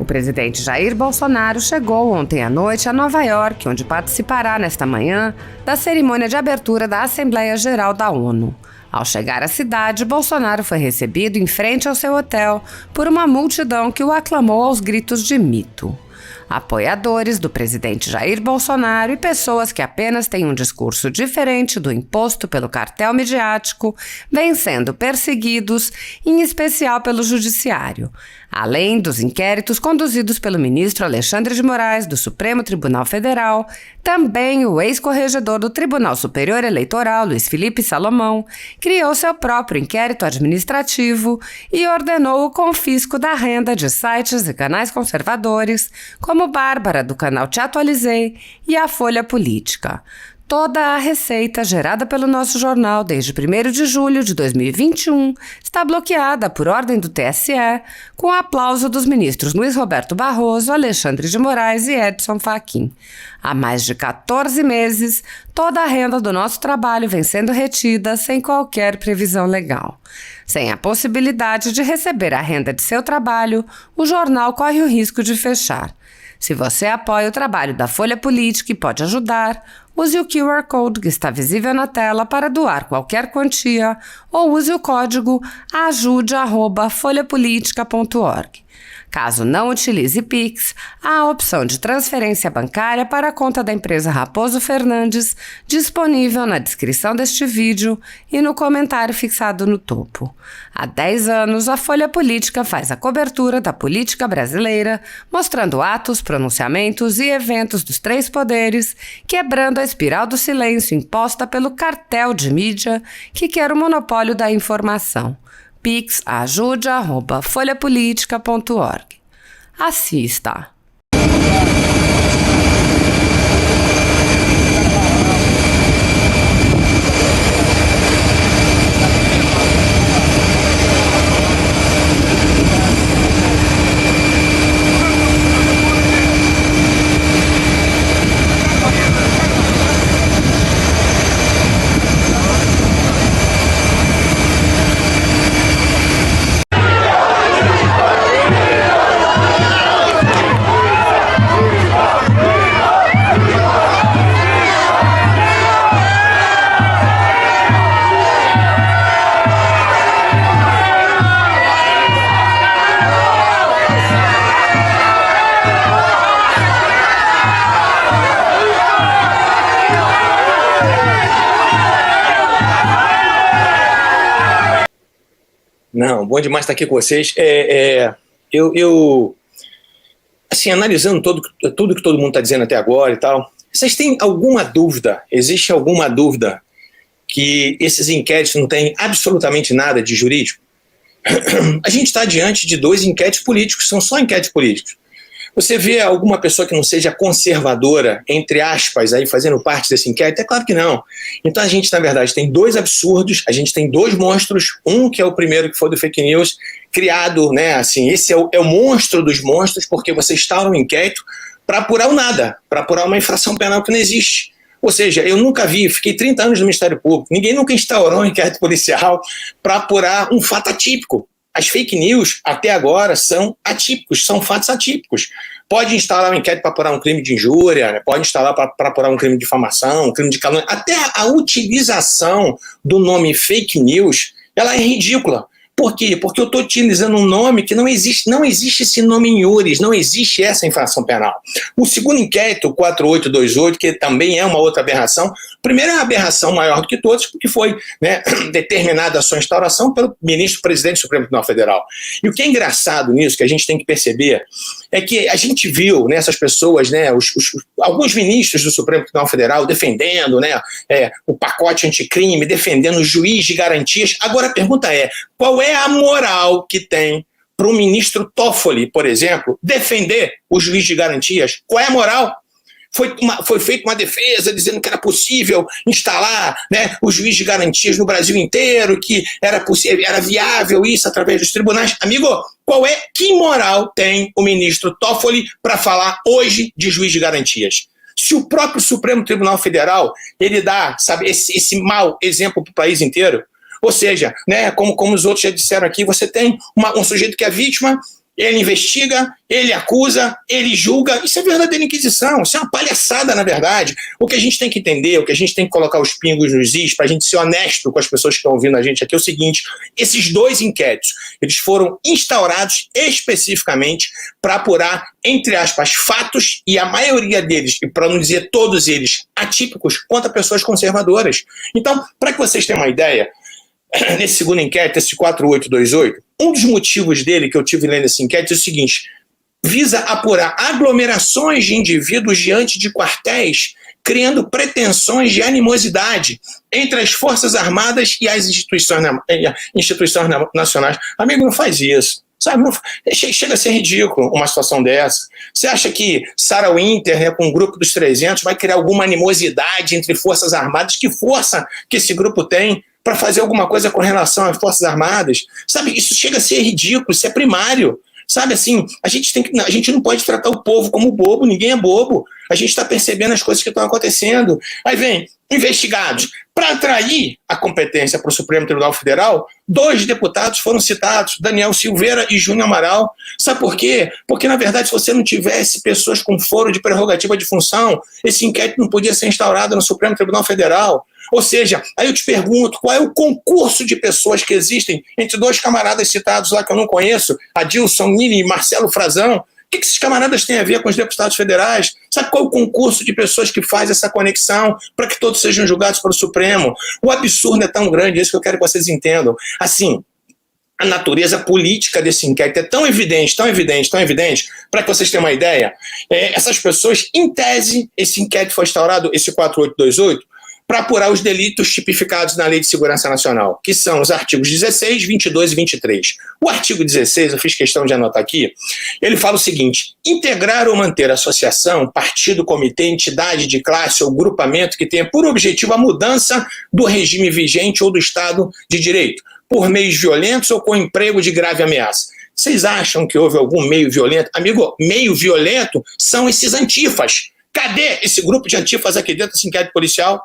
presidente Jair Bolsonaro chegou ontem à noite a Nova York, onde participará nesta manhã da cerimônia de abertura da Assembleia Geral da ONU. Ao chegar à cidade, Bolsonaro foi recebido em frente ao seu hotel por uma multidão que o aclamou aos gritos de mito. Apoiadores do presidente Jair Bolsonaro e pessoas que apenas têm um discurso diferente do imposto pelo cartel midiático vêm sendo perseguidos, em especial pelo judiciário, além dos inquéritos conduzidos pelo ministro Alexandre de Moraes do Supremo Tribunal Federal. Também o ex-corregedor do Tribunal Superior Eleitoral, Luiz Felipe Salomão, criou seu próprio inquérito administrativo e ordenou o confisco da renda de sites e canais conservadores, como Bárbara, do canal Te Atualizei, e a Folha Política. Toda a receita gerada pelo nosso jornal desde 1º de julho de 2021 está bloqueada por ordem do TSE, com o aplauso dos ministros Luiz Roberto Barroso, Alexandre de Moraes e Edson Fachin. Há mais de 14 meses, toda a renda do nosso trabalho vem sendo retida sem qualquer previsão legal. Sem a possibilidade de receber a renda de seu trabalho, o jornal corre o risco de fechar. Se você apoia o trabalho da Folha Política e pode ajudar, use o QR Code que está visível na tela para doar qualquer quantia ou use o código ajude@folhapolitica.org. Caso não utilize Pix, há a opção de transferência bancária para a conta da empresa Raposo Fernandes, disponível na descrição deste vídeo e no comentário fixado no topo. Há 10 anos, a Folha Política faz a cobertura da política brasileira, mostrando atos, pronunciamentos e eventos dos três poderes, quebrando a espiral do silêncio imposta pelo cartel de mídia que quer o monopólio da informação. Pix ajude@folhapolitica.org. Assista! Não, bom demais estar aqui com vocês. Assim, analisando tudo que todo mundo está dizendo até agora e tal, vocês têm alguma dúvida, existe alguma dúvida que esses inquéritos não têm absolutamente nada de jurídico? A gente está diante de 2 inquéritos políticos, são só inquéritos políticos. Você vê alguma pessoa que não seja conservadora, entre aspas, aí fazendo parte desse inquérito? É claro que não. Então a gente, na verdade, tem 2 absurdos, a gente tem 2 monstros, um que é o primeiro que foi do fake news, criado, né, assim, esse é o monstro dos monstros, porque você instaura um inquérito para apurar o nada, para apurar uma infração penal que não existe. Ou seja, eu nunca vi, fiquei 30 anos no Ministério Público, ninguém nunca instaurou um inquérito policial para apurar um fato atípico. As fake news, até agora, são atípicos, são fatos atípicos. Pode instalar um inquérito para apurar um crime de injúria, né? Pode instalar para apurar um crime de difamação, um crime de calúnia. Até a utilização do nome fake news, ela é ridícula. Por quê? Porque eu estou utilizando um nome que não existe esse nome em iures, não existe essa infração penal. O segundo inquérito, o 4828, que também é uma outra aberração, primeiro é uma aberração maior do que todos, porque foi, né, determinada a sua instauração pelo ministro-presidente do Supremo Tribunal Federal. E o que é engraçado nisso, que a gente tem que perceber, é que a gente viu nessas pessoas, né, alguns ministros do Supremo Tribunal Federal defendendo, né, o pacote anticrime, defendendo o juiz de garantias. Agora a pergunta é, qual é a moral que tem para o ministro Toffoli, por exemplo, defender o juiz de garantias? Qual é a moral? Foi feita uma defesa dizendo que era possível instalar, né, o juiz de garantias no Brasil inteiro, que era possível, era viável isso através dos tribunais. Amigo, que moral tem o ministro Toffoli para falar hoje de juiz de garantias? Se o próprio Supremo Tribunal Federal ele dá, sabe, esse mau exemplo para o país inteiro. Ou seja, né, como os outros já disseram aqui, você tem um sujeito que é vítima ele investiga, ele acusa, ele julga. Isso é verdadeira inquisição, isso é uma palhaçada, na verdade. O que a gente tem que entender, o que a gente tem que colocar os pingos nos is, para a gente ser honesto com as pessoas que estão ouvindo a gente aqui, é o seguinte: esses 2 inquéritos, eles foram instaurados especificamente para apurar, entre aspas, fatos, e a maioria deles, e para não dizer todos eles, atípicos, contra pessoas conservadoras. Então, para que vocês tenham uma ideia, nesse segundo inquérito, esse 4828, um dos motivos dele que eu tive lendo esse inquérito é o seguinte: visa apurar aglomerações de indivíduos diante de quartéis, criando pretensões de animosidade entre as Forças Armadas e as instituições nacionais. Amigo, não faz isso. Sabe, chega a ser ridículo uma situação dessa. Você acha que Sarah Winter, né, com o grupo dos 300, vai criar alguma animosidade entre Forças Armadas? Que força que esse grupo tem para fazer alguma coisa com relação às Forças Armadas? Sabe, isso chega a ser ridículo, isso é primário. Sabe, assim, a gente não pode tratar o povo como bobo, ninguém é bobo. A gente está percebendo as coisas que estão acontecendo. Aí vem, investigados. Para atrair a competência para o Supremo Tribunal Federal, 2 deputados foram citados, Daniel Silveira e Júnior Amaral. Sabe por quê? Porque, na verdade, se você não tivesse pessoas com foro de prerrogativa de função, esse inquérito não podia ser instaurado no Supremo Tribunal Federal. Ou seja, aí eu te pergunto, qual é o concurso de pessoas que existem entre 2 camaradas citados lá que eu não conheço, Adilson Nini e Marcelo Frazão? O que esses camaradas têm a ver com os deputados federais? Sabe qual é o concurso de pessoas que faz essa conexão para que todos sejam julgados pelo Supremo? O absurdo é tão grande, é isso que eu quero que vocês entendam. Assim, a natureza política desse inquérito é tão evidente, para que vocês tenham uma ideia, essas pessoas, em tese, esse inquérito foi instaurado, esse 4828, para apurar os delitos tipificados na Lei de Segurança Nacional, que são os artigos 16, 22 e 23. O artigo 16, eu fiz questão de anotar aqui, ele fala o seguinte: integrar ou manter associação, partido, comitê, entidade de classe ou grupamento que tenha por objetivo a mudança do regime vigente ou do Estado de Direito, por meios violentos ou com emprego de grave ameaça. Vocês acham que houve algum meio violento? Amigo, meio violento são esses antifas. Cadê esse grupo de antifas aqui dentro desse inquérito policial?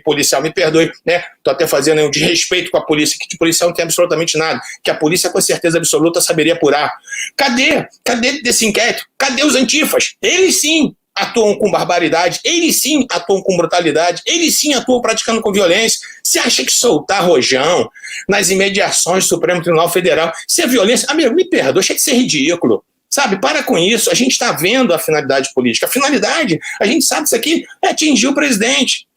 Policial, me perdoe, né? Estou até fazendo um desrespeito com a polícia, que de policial não tem absolutamente nada, que a polícia com certeza absoluta saberia apurar. Cadê desse inquérito? Cadê os antifas? Eles sim atuam com barbaridade, eles sim atuam com brutalidade, eles sim atuam praticando com violência. Você acha que soltar rojão nas imediações do Supremo Tribunal Federal, isso é violência? Amigo, me perdoe, achei que isso é ridículo. Sabe, para com isso, a gente está vendo a finalidade política. A finalidade, a gente sabe que isso aqui é atingir o presidente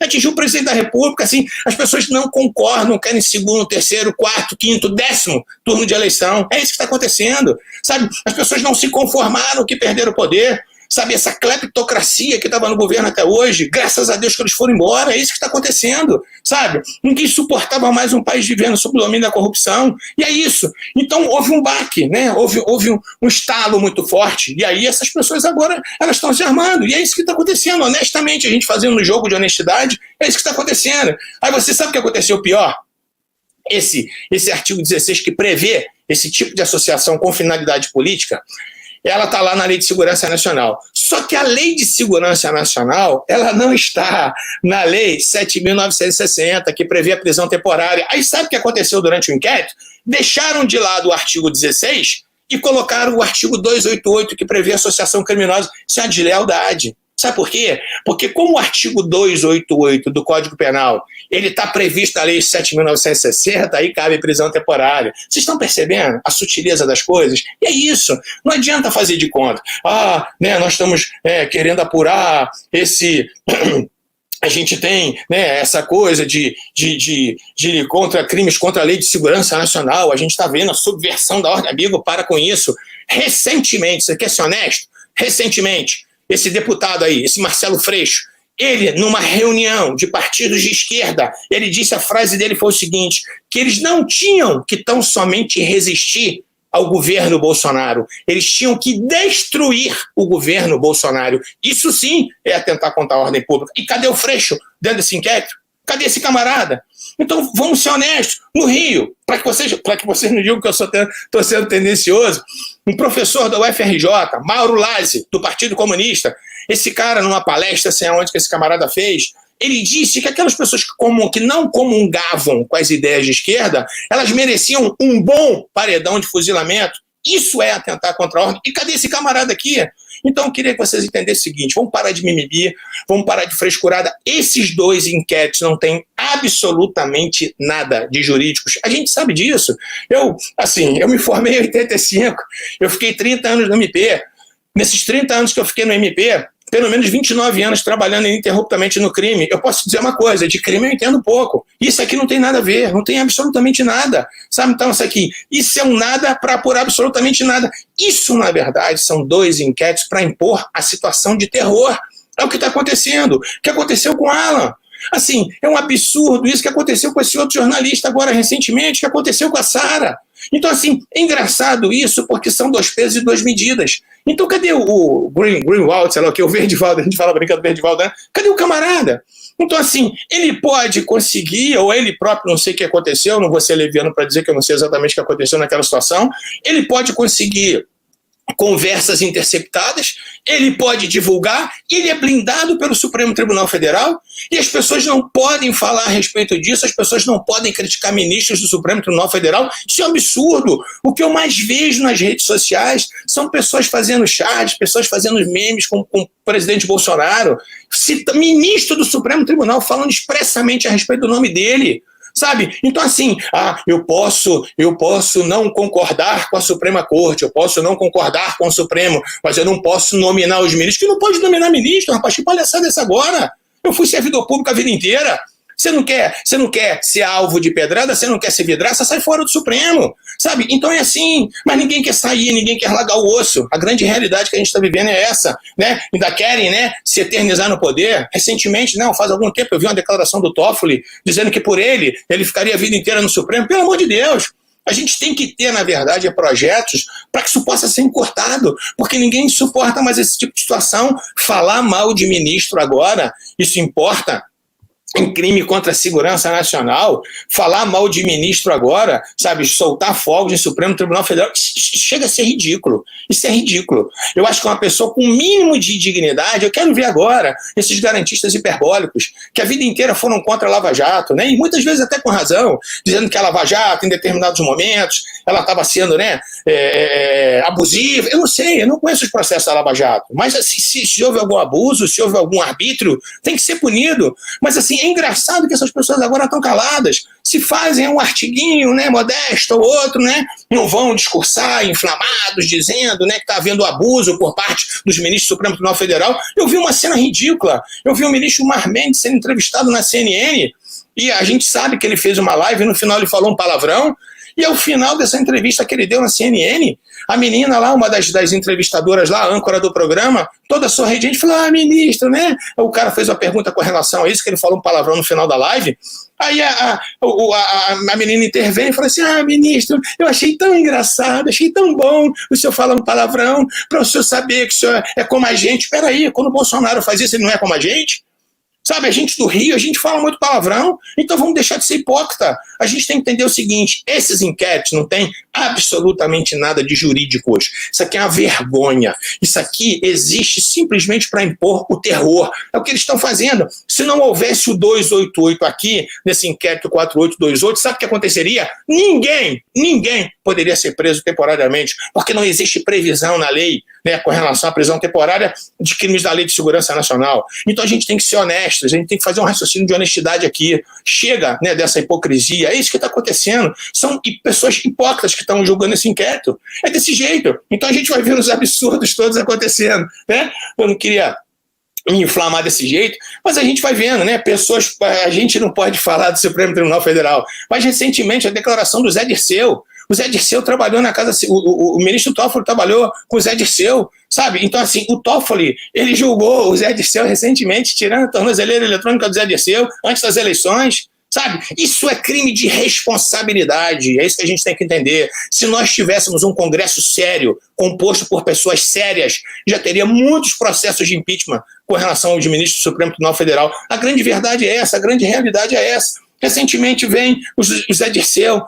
da República, assim, as pessoas não concordam, querem segundo, terceiro, quarto, quinto, 10º turno de eleição. É isso que está acontecendo, sabe? As pessoas não se conformaram que perderam o poder, sabe? Essa cleptocracia que estava no governo até hoje, graças a Deus que eles foram embora, é isso que está acontecendo, sabe? Ninguém suportava mais um país vivendo sob o domínio da corrupção, e é isso. Então houve um baque, né? Houve um estalo muito forte, e aí essas pessoas agora, elas estão se armando, e é isso que está acontecendo, honestamente, a gente fazendo um jogo de honestidade, é isso que está acontecendo. Aí você sabe o que aconteceu pior? Esse artigo 16 que prevê esse tipo de associação com finalidade política, ela está lá na Lei de Segurança Nacional. Só que a Lei de Segurança Nacional, ela não está na Lei 7.960, que prevê a prisão temporária. Aí sabe o que aconteceu durante o inquérito? Deixaram de lado o artigo 16 e colocaram o artigo 288, que prevê associação criminosa. Isso é uma deslealdade. Sabe por quê? Porque como o artigo 288 do Código Penal, ele está previsto na Lei 7.960, aí cabe prisão temporária. Vocês estão percebendo a sutileza das coisas? E é isso. Não adianta fazer de conta. Nós estamos querendo apurar esse... A gente tem, né, essa coisa de contra crimes contra a Lei de Segurança Nacional. A gente está vendo a subversão da ordem. Amigo, para com isso. Recentemente, você quer ser honesto? Recentemente, esse deputado aí, esse Marcelo Freixo, ele, numa reunião de partidos de esquerda, ele disse, a frase dele foi o seguinte, que eles não tinham que tão somente resistir ao governo Bolsonaro, eles tinham que destruir o governo Bolsonaro. Isso sim é atentar contra a ordem pública. E cadê o Freixo dentro desse inquérito? Cadê esse camarada? Então, vamos ser honestos. No Rio, para que vocês não digam que eu estou sendo tendencioso, um professor da UFRJ, Mauro Lazzi, do Partido Comunista, esse cara, numa palestra, sei aonde que esse camarada fez, ele disse que aquelas pessoas que não comungavam com as ideias de esquerda, elas mereciam um bom paredão de fuzilamento. Isso é atentar contra a ordem. E cadê esse camarada aqui? Então eu queria que vocês entendessem o seguinte, vamos parar de mimimi, vamos parar de frescurada. Esses dois inquéritos não têm absolutamente nada de jurídicos. A gente sabe disso. Eu me formei em 85, eu fiquei 30 anos no MP. Nesses 30 anos que eu fiquei no MP, pelo menos 29 anos trabalhando ininterruptamente no crime. Eu posso dizer uma coisa, de crime eu entendo pouco. Isso aqui não tem nada a ver, não tem absolutamente nada. Sabe, então isso é um nada para apurar absolutamente nada. Isso, na verdade, são dois inquéritos para impor a situação de terror. É o que está acontecendo. O que aconteceu com Alan. Assim, é um absurdo isso que aconteceu com esse outro jornalista agora recentemente, que aconteceu com a Sara. Então, assim, é engraçado isso porque são 2 pesos e 2 medidas. Então, cadê o Greenwald, sei lá o que, o Verdivaldo, a gente fala brincando do Verdivaldo, né? Cadê o camarada? Então, assim, ele pode conseguir, ou ele próprio, não sei o que aconteceu, não vou ser leviano para dizer que eu não sei exatamente o que aconteceu naquela situação, ele pode conseguir conversas interceptadas, ele pode divulgar, ele é blindado pelo Supremo Tribunal Federal e as pessoas não podem falar a respeito disso, as pessoas não podem criticar ministros do Supremo Tribunal Federal. Isso é um absurdo. O que eu mais vejo nas redes sociais são pessoas fazendo chats, pessoas fazendo memes com o presidente Bolsonaro, ministro do Supremo Tribunal falando expressamente a respeito do nome dele. Sabe? Então, assim, eu posso não concordar com a Suprema Corte, eu posso não concordar com o Supremo, mas eu não posso nominar os ministros. Que não pode nominar ministro, rapaz, que palhaçada é essa agora? Eu fui servidor público a vida inteira. Você não quer ser alvo de pedrada, você não quer ser vidraça, sai fora do Supremo, sabe? Então é assim, mas ninguém quer sair, ninguém quer largar o osso. A grande realidade que a gente está vivendo é essa, né? Ainda querem, né, se eternizar no poder. Recentemente, não, faz algum tempo eu vi uma declaração do Toffoli dizendo que por ele ficaria a vida inteira no Supremo. Pelo amor de Deus! A gente tem que ter, na verdade, projetos para que isso possa ser encurtado, porque ninguém suporta mais esse tipo de situação. Falar mal de ministro agora, isso importa? Em crime contra a segurança nacional, falar mal de ministro agora, sabe, soltar fogos no Supremo Tribunal Federal, chega a ser ridículo. Isso é ridículo. Eu acho que uma pessoa com o mínimo de dignidade, eu quero ver agora esses garantistas hiperbólicos, que a vida inteira foram contra a Lava Jato, né, e muitas vezes até com razão, dizendo que a Lava Jato, em determinados momentos, ela estava sendo, né, abusiva. Eu não sei, eu não conheço os processos da Lava Jato, mas assim, se houve algum abuso, se houve algum arbítrio, tem que ser punido. Mas assim, é engraçado que essas pessoas agora estão caladas. Se fazem um artiguinho, né, modesto ou outro, né, não vão discursar inflamados, dizendo, né, que está havendo abuso por parte dos ministros do Supremo Tribunal Federal. Eu vi uma cena ridícula. Eu vi o ministro Gilmar Mendes sendo entrevistado na CNN e a gente sabe que ele fez uma live e no final ele falou um palavrão. E ao final dessa entrevista que ele deu na CNN, a menina lá, uma das entrevistadoras lá, a âncora do programa, toda sorridente, falou, ministro, né? O cara fez uma pergunta com relação a isso, que ele falou um palavrão no final da live. Aí a menina intervém e fala assim, ministro, eu achei tão engraçado, achei tão bom o senhor falando palavrão, para o senhor saber que o senhor é como a gente. Espera aí, quando o Bolsonaro faz isso, ele não é como a gente? Sabe, a gente do Rio, a gente fala muito palavrão, então vamos deixar de ser hipócrita. A gente tem que entender o seguinte, esses inquéritos não têm absolutamente nada de jurídico hoje. Isso aqui é uma vergonha. Isso aqui existe simplesmente para impor o terror. É o que eles estão fazendo. Se não houvesse o 288 aqui, nesse inquérito 4828, sabe o que aconteceria? Ninguém poderia ser preso temporariamente, porque não existe previsão na lei, né, com relação à prisão temporária de crimes da Lei de Segurança Nacional. Então a gente tem que ser honesto, a gente tem que fazer um raciocínio de honestidade aqui. Chega, né, dessa hipocrisia. É isso que está acontecendo. São pessoas hipócritas que estão julgando esse inquérito. É desse jeito. Então a gente vai ver os absurdos todos acontecendo, né? Eu não queria me inflamar desse jeito, mas a gente vai vendo, né? Pessoas, a gente não pode falar do Supremo Tribunal Federal, mas recentemente a declaração do Zé Dirceu. O Zé Dirceu trabalhou na casa, o ministro Toffoli trabalhou com o Zé Dirceu, sabe? Então, assim, o Toffoli, ele julgou o Zé Dirceu recentemente, tirando a tornozeleira eletrônica do Zé Dirceu antes das eleições, sabe? Isso é crime de responsabilidade, é isso que a gente tem que entender. Se nós tivéssemos um Congresso sério, composto por pessoas sérias, já teria muitos processos de impeachment com relação aos ministros do Supremo Tribunal Federal. A grande verdade é essa, a grande realidade é essa. Recentemente vem o Zé Dirceu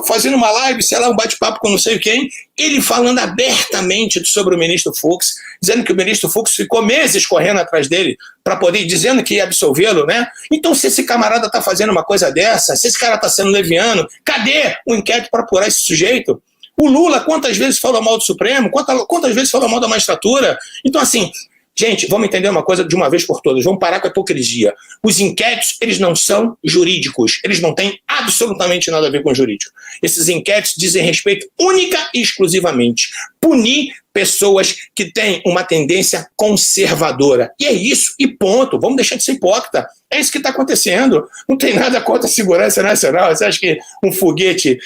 fazendo uma live, sei lá, um bate-papo com não sei quem, ele falando abertamente sobre o ministro Fux, dizendo que o ministro Fux ficou meses correndo atrás dele para poder, dizendo que ia absolvê-lo, né? Então, se esse camarada está fazendo uma coisa dessa, se esse cara está sendo leviano, cadê o inquérito para apurar esse sujeito? O Lula, quantas vezes falou mal do Supremo? Quantas vezes falou mal da magistratura? Então, assim, gente, vamos entender uma coisa de uma vez por todas. Vamos parar com a hipocrisia. Os inquéritos, eles não são jurídicos. Eles não têm absolutamente nada a ver com jurídico. Esses inquéritos dizem respeito única e exclusivamente punir pessoas que têm uma tendência conservadora. E é isso, e ponto. Vamos deixar de ser hipócrita. É isso que está acontecendo. Não tem nada contra a segurança nacional. Você acha que um foguete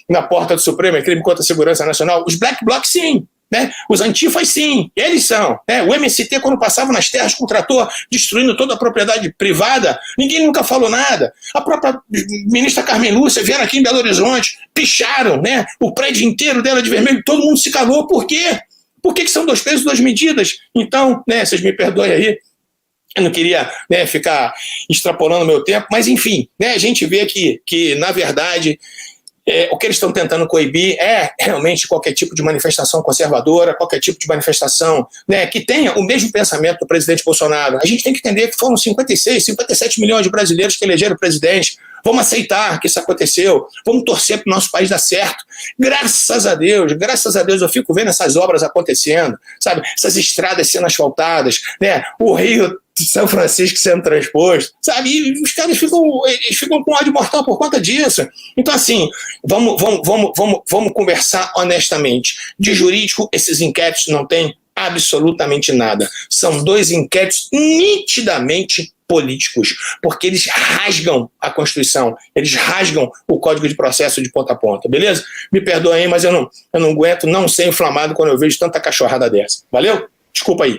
na porta do Supremo é crime contra a segurança nacional? Os black blocs, sim. Né? Os antifas, sim, eles são. Né? O MST, quando passava nas terras com o trator, destruindo toda a propriedade privada, ninguém nunca falou nada. A própria ministra Carmen Lúcia vieram aqui em Belo Horizonte, picharam, né, o prédio inteiro dela de vermelho, todo mundo se calou. Por quê? Por que são 2 pesos, 2 medidas? Então, né, vocês me perdoem aí, eu não queria, né, ficar extrapolando o meu tempo, mas enfim, né, a gente vê que na verdade, o que eles estão tentando coibir é realmente qualquer tipo de manifestação conservadora, qualquer tipo de manifestação, né, que tenha o mesmo pensamento do presidente Bolsonaro. A gente tem que entender que foram 56, 57 milhões de brasileiros que elegeram o presidente. Vamos aceitar que isso aconteceu, vamos torcer para o nosso país dar certo. Graças a Deus eu fico vendo essas obras acontecendo, sabe? Essas estradas sendo asfaltadas, né? O Rio de São Francisco sendo transposto, sabe? E os caras ficam com ódio mortal por conta disso. Então, assim, vamos conversar honestamente. De jurídico, esses inquéritos não têm absolutamente nada. São 2 inquéritos nitidamente políticos, porque eles rasgam a Constituição, eles rasgam o Código de Processo de ponta a ponta, beleza? Me perdoa aí, mas eu não aguento não ser inflamado quando eu vejo tanta cachorrada dessa. Valeu? Desculpa aí.